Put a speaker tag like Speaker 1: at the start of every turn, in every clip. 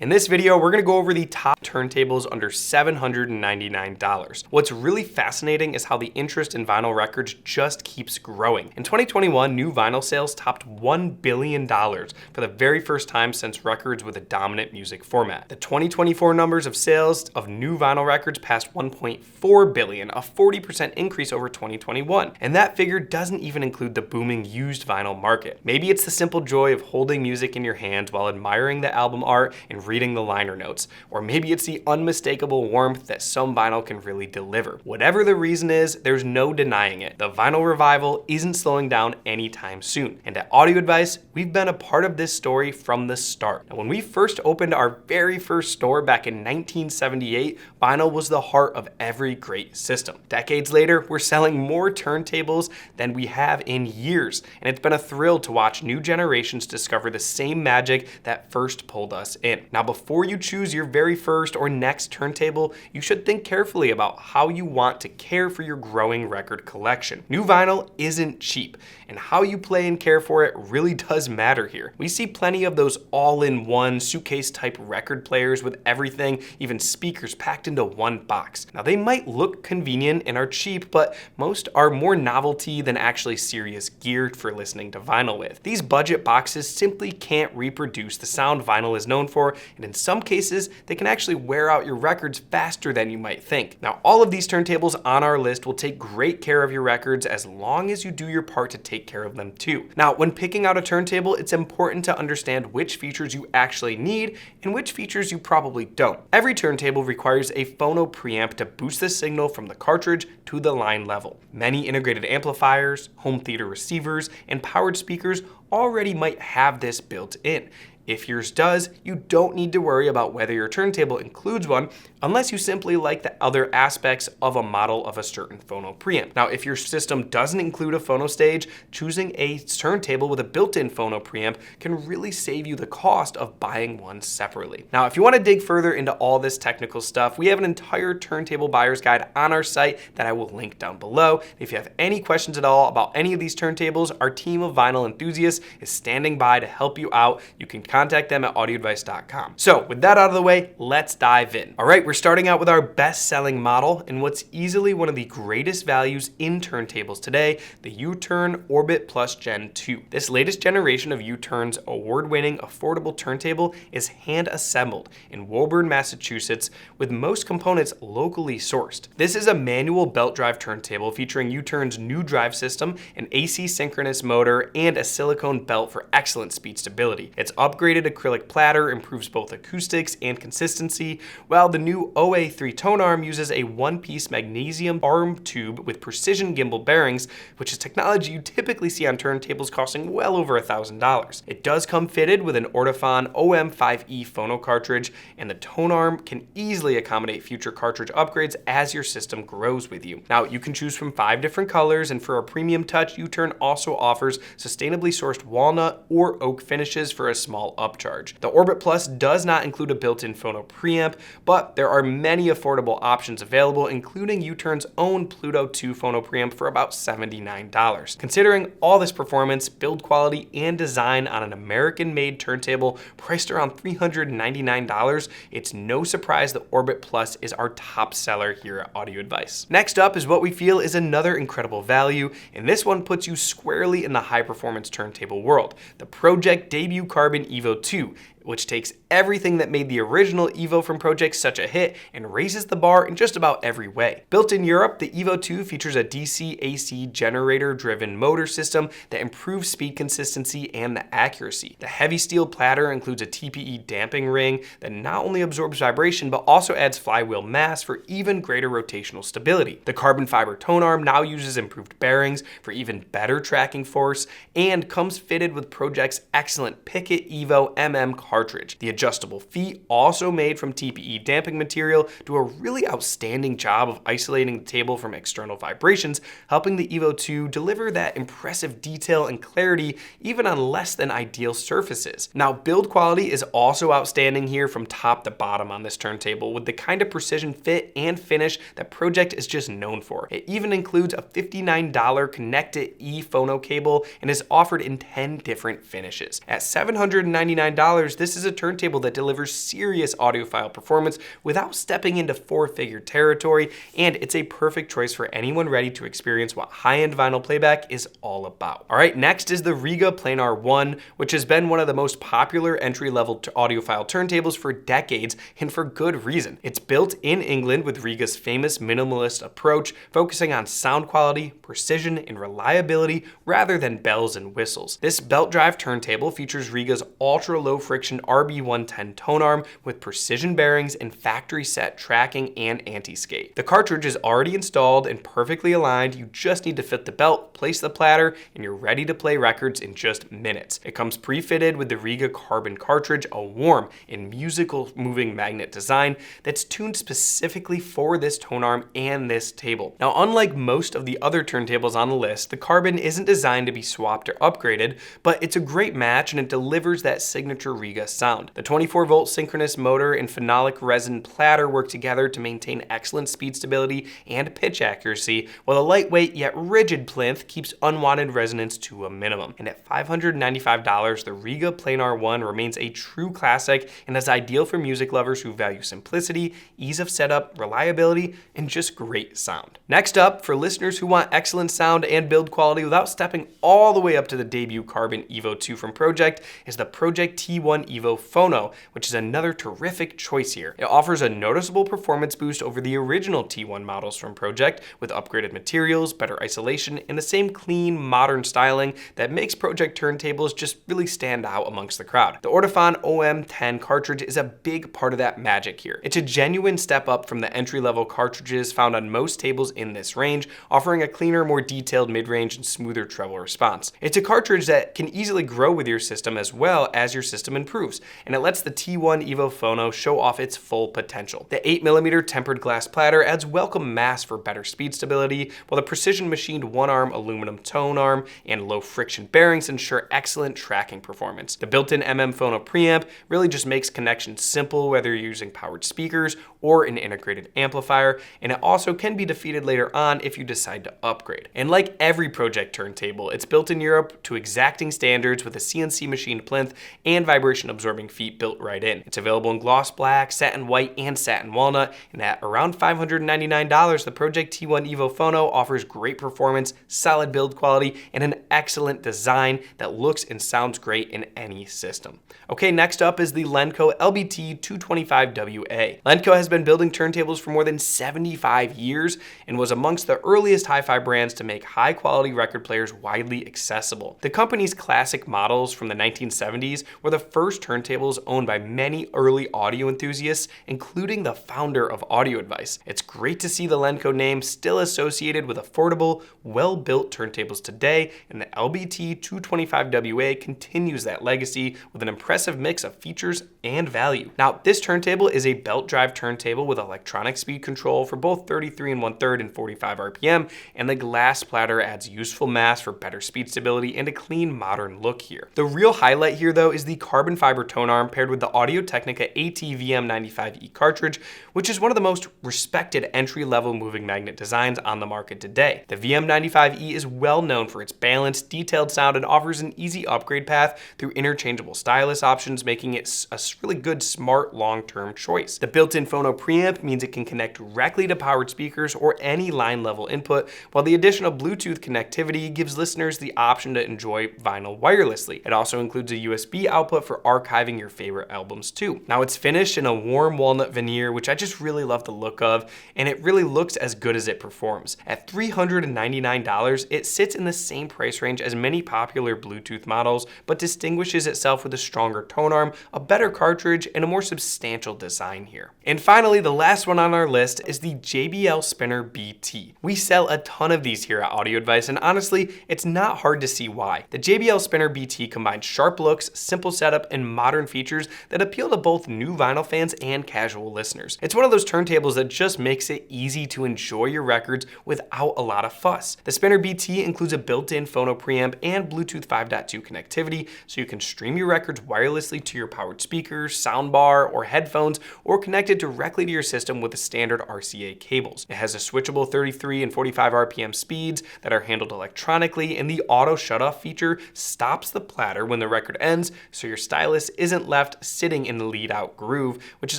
Speaker 1: In this video, we're gonna go over the top turntables under $799. What's really fascinating is how the interest in vinyl records just keeps growing. In 2021, new vinyl sales topped $1 billion for the very first time since records with a dominant music format. The 2024 numbers of sales of new vinyl records passed 1.4 billion, a 40% increase over 2021. And that figure doesn't even include the booming used vinyl market. Maybe it's the simple joy of holding music in your hands while admiring the album art and reading the liner notes. Or maybe it's the unmistakable warmth that some vinyl can really deliver. Whatever the reason is, there's no denying it. The vinyl revival isn't slowing down anytime soon. And at Audio Advice, we've been a part of this story from the start. Now, when we first opened our very first store back in 1978, vinyl was the heart of every great system. Decades later, we're selling more turntables than we have in years. And it's been a thrill to watch new generations discover the same magic that first pulled us in. Now, before you choose your very first or next turntable, you should think carefully about how you want to care for your growing record collection. New vinyl isn't cheap, and how you play and care for it really does matter here. We see plenty of those all-in-one suitcase type record players with everything, even speakers packed into one box. Now, they might look convenient and are cheap, but most are more novelty than actually serious gear for listening to vinyl with. These budget boxes simply can't reproduce the sound vinyl is known for, and in some cases, they can actually wear out your records faster than you might think. Now, all of these turntables on our list will take great care of your records as long as you do your part to take care of them too. Now, when picking out a turntable, it's important to understand which features you actually need and which features you probably don't. Every turntable requires a phono preamp to boost the signal from the cartridge to the line level. Many integrated amplifiers, home theater receivers, and powered speakers already might have this built in. If yours does, you don't need to worry about whether your turntable includes one unless you simply like the other aspects of a model of a certain phono preamp. Now, if your system doesn't include a phono stage, choosing a turntable with a built-in phono preamp can really save you the cost of buying one separately. Now, if you want to dig further into all this technical stuff, we have an entire turntable buyer's guide on our site that I will link down below. If you have any questions at all about any of these turntables, our team of vinyl enthusiasts is standing by to help you out. You can contact them at audioadvice.com. So with that out of the way, let's dive in. All right, we're starting out with our best-selling model and what's easily one of the greatest values in turntables today, the U-Turn Orbit Plus Gen 2. This latest generation of U-Turn's award-winning affordable turntable is hand-assembled in Woburn, Massachusetts, with most components locally sourced. This is a manual belt drive turntable featuring U-Turn's new drive system, an AC synchronous motor, and a silicone belt for excellent speed stability. It's upgraded acrylic platter improves both acoustics and consistency, while the new OA3 tone arm uses a one-piece magnesium arm tube with precision gimbal bearings, which is technology you typically see on turntables costing well over $1,000. It does come fitted with an Ortofon OM5E phono cartridge, and the tone arm can easily accommodate future cartridge upgrades as your system grows with you. Now, you can choose from 5 different colors, and for a premium touch, U-Turn also offers sustainably sourced walnut or oak finishes for a small upcharge. The Orbit Plus does not include a built-in phono preamp, but there are many affordable options available, including U-Turn's own Pluto 2 phono preamp for about $79. Considering all this performance, build quality, and design on an American-made turntable priced around $399, it's no surprise the Orbit Plus is our top seller here at Audio Advice. Next up is what we feel is another incredible value, and this one puts you squarely in the high-performance turntable world, the Pro-Ject Debut EVO 2, which takes everything that made the original EVO from Pro-Ject such a hit and raises the bar in just about every way. Built in Europe, the EVO 2 features a DC-AC generator-driven motor system that improves speed consistency and the accuracy. The heavy steel platter includes a TPE damping ring that not only absorbs vibration but also adds flywheel mass for even greater rotational stability. The carbon fiber tone arm now uses improved bearings for even better tracking force and comes fitted with Pro-Ject's excellent Picket EVO MM cartridge. The adjustable feet, also made from TPE damping material, do a really outstanding job of isolating the table from external vibrations, helping the EVO 2 deliver that impressive detail and clarity even on less than ideal surfaces. Now, build quality is also outstanding here from top to bottom on this turntable, with the kind of precision fit and finish that Pro-Ject is just known for. It even includes a $59 Connect-It E phono cable and is offered in 10 different finishes. At $799, this is a turntable that delivers serious audiophile performance without stepping into four-figure territory, and it's a perfect choice for anyone ready to experience what high-end vinyl playback is all about. All right, next is the Rega Planar 1, which has been one of the most popular entry-level audiophile turntables for decades, and for good reason. It's built in England with Rega's famous minimalist approach, focusing on sound quality, precision, and reliability rather than bells and whistles. This belt drive turntable features Rega's ultra-low friction RB110 tone arm with precision bearings and factory set tracking and anti-skate. The cartridge is already installed and perfectly aligned. You just need to fit the belt, place the platter, and you're ready to play records in just minutes. It comes pre-fitted with the Rega carbon cartridge, a warm and musical moving magnet design that's tuned specifically for this tone arm and this table. Now, unlike most of the other turntables on the list, the carbon isn't designed to be swapped or upgraded, but it's a great match and it delivers that signature Rega sound. The 24-volt synchronous motor and phenolic resin platter work together to maintain excellent speed stability and pitch accuracy, while the lightweight yet rigid plinth keeps unwanted resonance to a minimum. And at $595, the Rega Planar 1 remains a true classic and is ideal for music lovers who value simplicity, ease of setup, reliability, and just great sound. Next up, for listeners who want excellent sound and build quality without stepping all the way up to the debut Carbon EVO 2 from Pro-Ject, is the Pro-Ject T1 EVO Phono, which is another terrific choice here. It offers a noticeable performance boost over the original T1 models from Pro-Ject, with upgraded materials, better isolation, and the same clean, modern styling that makes Pro-Ject turntables just really stand out amongst the crowd. The Ortofon OM10 cartridge is a big part of that magic here. It's a genuine step up from the entry-level cartridges found on most tables in this range, offering a cleaner, more detailed mid-range and smoother treble response. It's a cartridge that can easily grow with your system as well as your system improves, and it lets the T1 EVO Phono show off its full potential. The 8mm tempered glass platter adds welcome mass for better speed stability, while the precision machined one-arm aluminum tone arm and low friction bearings ensure excellent tracking performance. The built-in Phono preamp really just makes connections simple, whether you're using powered speakers or an integrated amplifier, and it also can be defeated later on if you decide to upgrade. And like every Pro-Ject turntable, it's built in Europe to exacting standards with a CNC machined plinth and vibration absorbing feet built right in. It's available in gloss black, satin white, and satin walnut, and at around $599, the Pro-Ject T1 EVO Phono offers great performance, solid build quality, and an excellent design that looks and sounds great in any system. Okay, next up is the Lenco LBT-225WA. Lenco has been building turntables for more than 75 years and was amongst the earliest hi-fi brands to make high-quality record players widely accessible. The company's classic models from the 1970s were the first turntables owned by many early audio enthusiasts, including the founder of Audio Advice. It's great to see the Lenco name still associated with affordable, well-built turntables today, and the LBT-225WA continues that legacy with an impressive mix of features and value. Now, this turntable is a belt drive turntable with electronic speed control for both 33 1/3 and 45 RPM, and the glass platter adds useful mass for better speed stability and a clean, modern look here. The real highlight here, though, is the carbon fiber tone arm paired with the Audio-Technica AT-VM95E cartridge, which is one of the most respected entry-level moving magnet designs on the market today. The VM95E is well known for its balanced, detailed sound and offers an easy upgrade path through interchangeable stylus options, making it a really good, smart, long-term choice. The built-in phono preamp means it can connect directly to powered speakers or any line-level input, while the additional Bluetooth connectivity gives listeners the option to enjoy vinyl wirelessly. It also includes a USB output for archiving your favorite albums too. Now, it's finished in a warm walnut veneer, which I just really love the look of, and it really looks as good as it performs. At $399, it sits in the same price range as many popular Bluetooth models, but distinguishes itself with a stronger tone arm, a better cartridge, and a more substantial design here. And finally, the last one on our list is the JBL Spinner BT. We sell a ton of these here at Audio Advice, and honestly, it's not hard to see why. The JBL Spinner BT combines sharp looks, simple setup, and modern features that appeal to both new vinyl fans and casual listeners. It's one of those turntables that just makes it easy to enjoy your records without a lot of fuss. The Spinner BT includes a built-in phono preamp and Bluetooth 5.2 connectivity, so you can stream your records wirelessly to your powered speakers, soundbar, or headphones, or connect it directly to your system with the standard RCA cables. It has a switchable 33 and 45 RPM speeds that are handled electronically, and the auto shutoff feature stops the platter when the record ends, so your stylus stylus isn't left sitting in the lead out groove, which is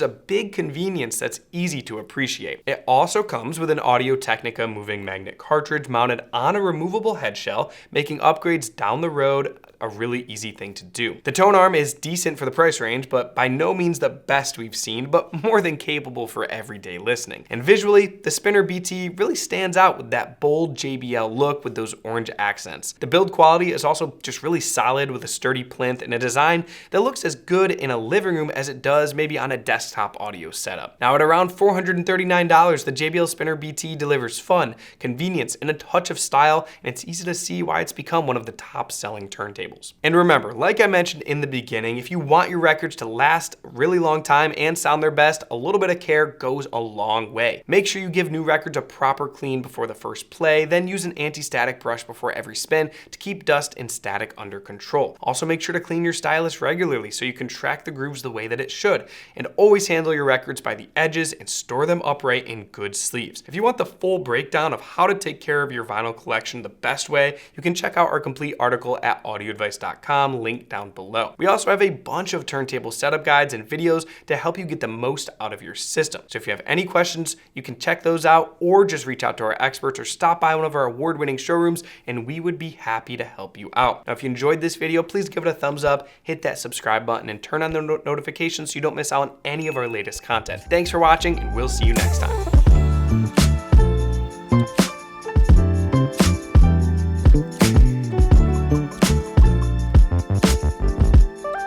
Speaker 1: a big convenience that's easy to appreciate. It also comes with an Audio-Technica moving magnet cartridge mounted on a removable head shell, making upgrades down the road a really easy thing to do. The tone arm is decent for the price range, but by no means the best we've seen, but more than capable for everyday listening. And visually, the Spinner BT really stands out with that bold JBL look with those orange accents. The build quality is also just really solid with a sturdy plinth and a design that looks as good in a living room as it does maybe on a desktop audio setup. Now at around $439, the JBL Spinner BT delivers fun, convenience, and a touch of style, and it's easy to see why it's become one of the top selling turntables. And remember, like I mentioned in the beginning, if you want your records to last a really long time and sound their best, a little bit of care goes a long way. Make sure you give new records a proper clean before the first play, then use an anti-static brush before every spin to keep dust and static under control. Also make sure to clean your stylus regularly so you can track the grooves the way that it should, and always handle your records by the edges and store them upright in good sleeves. If you want the full breakdown of how to take care of your vinyl collection the best way, you can check out our complete article at audioadvice.com, link down below. We also have a bunch of turntable setup guides and videos to help you get the most out of your system. So if you have any questions, you can check those out or just reach out to our experts or stop by one of our award-winning showrooms and we would be happy to help you out. Now, if you enjoyed this video, please give it a thumbs up, hit that subscribe button, and turn on the notifications so you don't miss out on any of our latest content. Thanks for watching, and we'll see you next time.